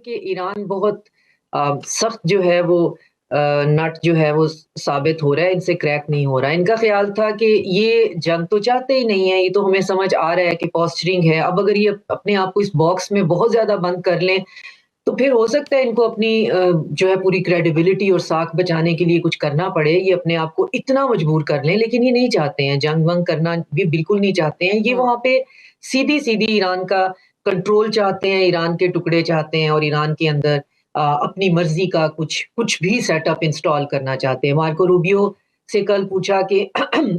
कि ईरान बहुत सख्त जो है वो नट जो है वो साबित हो रहा है, इनसे क्रैक नहीं हो रहा है। इनका ख़्याल था कि ये जंग तो चाहते ही नहीं है, ये तो हमें समझ आ रहा है कि पोस्चरिंग है। अब अगर ये अपने आप को इस बॉक्स में बहुत ज़्यादा बंद कर लें, तो फिर हो सकता है इनको अपनी जो है पूरी क्रेडिबिलिटी और साख बचाने के लिए कुछ करना पड़े। ये अपने आप को इतना मजबूर कर लें, लेकिन ये नहीं चाहते हैं, जंग-वंग करना भी बिल्कुल नहीं चाहते हैं। ये हुँ। वहाँ पे सीधी-सीधी ईरान का कंट्रोल चाहते हैं, ईरान के टुकड़े चाहते हैं और ईरान के अंदर अपनी मर्ज़ी का कुछ कुछ भी सेटअप इंस्टॉल करना चाहते हैं। मार्को रूबियो से कल पूछा कि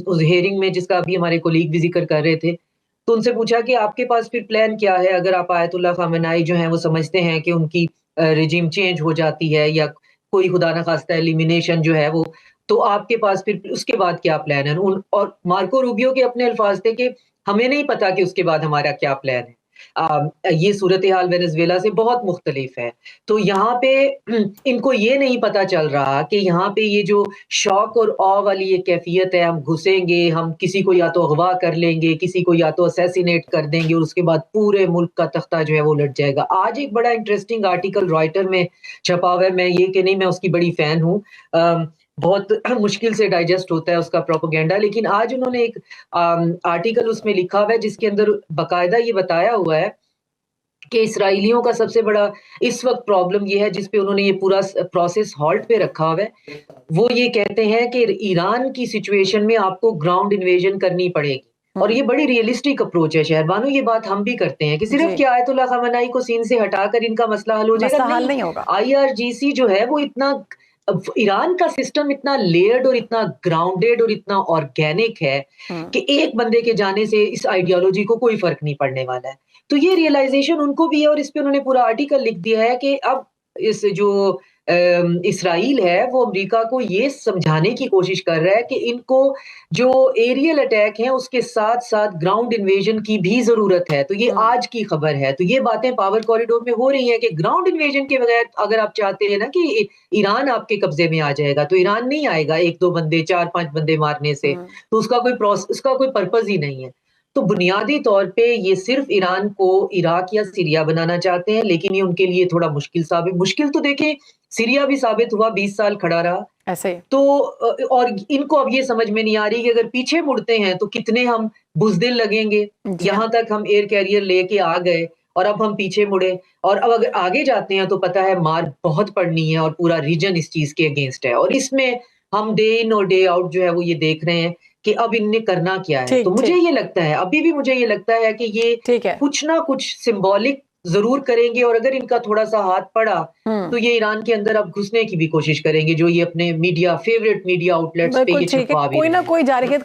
उस हियरिंग में जिसका अभी हमारे कोलीग भी ज़िक्र कर रहे थे, तो उनसे पूछा कि आपके पास फिर प्लान क्या है? अगर आप आयतुल्लाह ख़ामेनी जो हैं वो समझते हैं कि उनकी रिजीम चेंज हो जाती है या कोई खुदा ना ख़ास्ता एलिमिनेशन जो है वो, तो आपके पास फिर उसके बाद क्या प्लान है? उन और मार्को रूबियो के अपने अल्फ़ाज़ थे कि हमें नहीं पता कि उसके बाद हमारा क्या प्लान है। ये सूरत-ए-हाल वेनेज़ुएला से बहुत मुख्तलिफ है। तो यहाँ पे इनको ये नहीं पता चल रहा कि यहाँ पे ये जो शॉक और ऑ वाली ये कैफ़ियत है, हम घुसेंगे, हम किसी को या तो अगवा कर लेंगे, किसी को या तो असैसिनेट कर देंगे और उसके बाद पूरे मुल्क का तख्ता जो है वो उलट जाएगा। आज एक बड़ा इंटरेस्टिंग आर्टिकल रॉयटर में छपा हुआ है, मैं ये कि नहीं मैं उसकी बड़ी फ़ैन हूँ। बहुत मुश्किल से डाइजेस्ट होता है उसका प्रोपेगेंडा, लेकिन आज उन्होंने एक आर्टिकल उसमें लिखा हुआ है जिसके अंदर बाकायदा ये बताया हुआ है कि इसराइलियों का सबसे बड़ा इस वक़्त प्रॉब्लम ये है जिस पे उन्होंने ये पूरा प्रोसेस हॉल्ट पे रखा हुआ है। वो ये कहते हैं कि ईरान की सिचुएशन में आपको ग्राउंड इन्वेजन करनी पड़ेगी और हुँ। ये बड़ी रियलिस्टिक अप्रोच है शहरबानो, ये बात हम भी करते हैं कि सिर्फ़ जी। क्या आयतुल्लाह ख़ामेनी को सीन से हटाकर इनका मसला हल हो जाएगा, मसला हल नहीं। नहीं होगा। आईआरजीसी जो है वो इतना ईरान का सिस्टम इतना लेयर्ड और इतना ग्राउंडेड और इतना ऑर्गेनिक है हुँ। कि एक बंदे के जाने से इस आइडियोलॉजी को कोई फ़र्क नहीं पड़ने वाला है। तो ये रियलाइज़ेशन उनको भी है और इस पे उन्होंने पूरा आर्टिकल लिख दिया है कि अब इस जो इसराइल है वो अमेरिका को ये समझाने की कोशिश कर रहा है कि इनको जो एरियल अटैक हैं उसके साथ-साथ ग्राउंड इन्वेजन की भी ज़रूरत है। तो ये हुँ। आज की खबर है। तो ये बातें पावर कॉरिडोर में हो रही हैं कि ग्राउंड इन्वेजन के बगैर अगर आप चाहते हैं ना कि ईरान आपके कब्ज़े में आ जाएगा, तो ईरान नहीं आएगा 1-2 बंदे, 4-5 बंदे मारने से। हुँ। तो उसका कोई पर्पज़ ही नहीं है। तो बुनियादी तौर पे ये सिर्फ़ ईरान को इराक या सीरिया बनाना चाहते हैं, लेकिन ये उनके लिए थोड़ा मुश्किल तो देखें, सीरिया भी साबित हुआ 20 साल खड़ा रहा। ऐसे ही। तो और इनको अब ये समझ में नहीं आ रही कि अगर पीछे मुड़ते हैं तो कितने हम बुज़दिल लगेंगे। जी हाँ। यहाँ तक हम एयर कैरियर लेके आ गए और अब हम पीछे मुड़े और अब अगर आगे जाते हैं तो पता है मार बहुत पड़नी है और पूरा रीजन इस चीज़ के अगेंस्ट है और इसमें हम डे इन और डे आउट जो है वो ये देख रहे हैं कि अब इनने करना क्या है। तो ठीक, मुझे ठीक। ये लगता है, अभी भी मुझे ये लगता है कि ये ठीक है। कुछ ना कुछ सिंबॉलिक ज़रूर करेंगे और अगर इनका थोड़ा-सा हाथ पड़ा हुँ। तो ये ईरान के अंदर अब घुसने की भी कोशिश करेंगे, जो ये अपने मीडिया फेवरेट मीडिया आउटलेट्स पे बिल्कुल ये ठीक है। छपवा भी कोई रहे ना हैं। कोई जारहियत